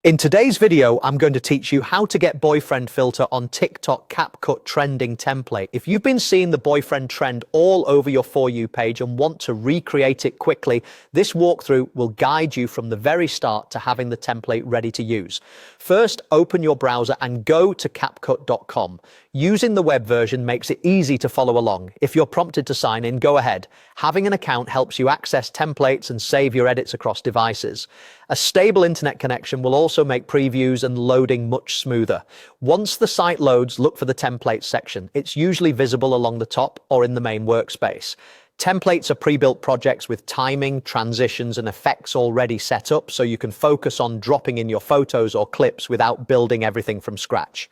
In today's video, I'm going to teach you how to get boyfriend filter on TikTok Capcut trending template. If you've been seeing the boyfriend trend all over your For You page and want to recreate it quickly, this walkthrough will guide you from the very start to having the template ready to use. First, open your browser and go to capcut.com. Using the web version makes it easy to follow along. If you're prompted to sign in, go ahead. Having an account helps you access templates and save your edits across devices. A stable internet connection will also make previews and loading much smoother. Once the site loads, look for the templates section. It's usually visible along the top or in the main workspace. Templates are pre-built projects with timing, transitions, and effects already set up, so you can focus on dropping in your photos or clips without building everything from scratch.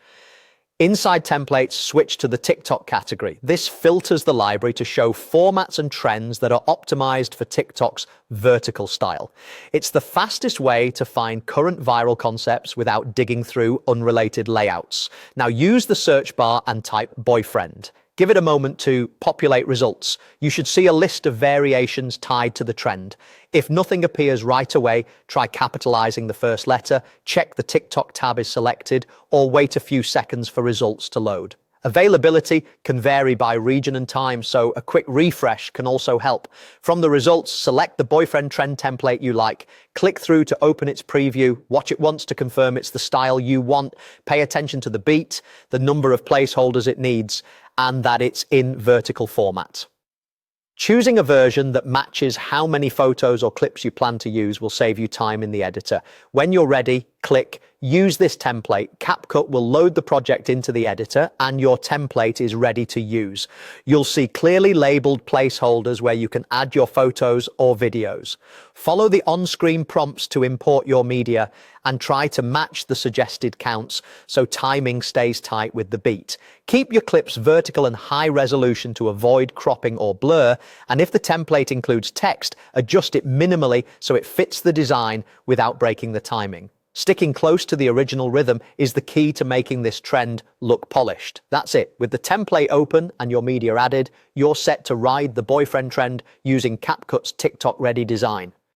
Inside templates, switch to the TikTok category. This filters the library to show formats and trends that are optimized for TikTok's vertical style. It's the fastest way to find current viral concepts without digging through unrelated layouts. Now use the search bar and type boyfriend. Give it a moment to populate results. You should see a list of variations tied to the trend. If nothing appears right away, try capitalizing the first letter, check the TikTok tab is selected, or wait a few seconds for results to load. Availability can vary by region and time, so a quick refresh can also help. From the results, select the boyfriend trend template you like. Click through to open its preview, watch it once to confirm it's the style you want, pay attention to the beat, the number of placeholders it needs, and that it's in vertical format. Choosing a version that matches how many photos or clips you plan to use will save you time in the editor. When you're ready, click Use this template. Capcut will load the project into the editor and your template is ready to use. You'll see clearly labeled placeholders where you can add your photos or videos. Follow the on-screen prompts to import your media and try to match the suggested counts so timing stays tight with the beat. Keep your clips vertical and high resolution to avoid cropping or blur, and if the template includes text, adjust it minimally so it fits the design without breaking the timing. Sticking close to the original rhythm is the key to making this trend look polished. That's it. With the template open and your media added, you're set to ride the boyfriend trend using Capcut's TikTok-ready design.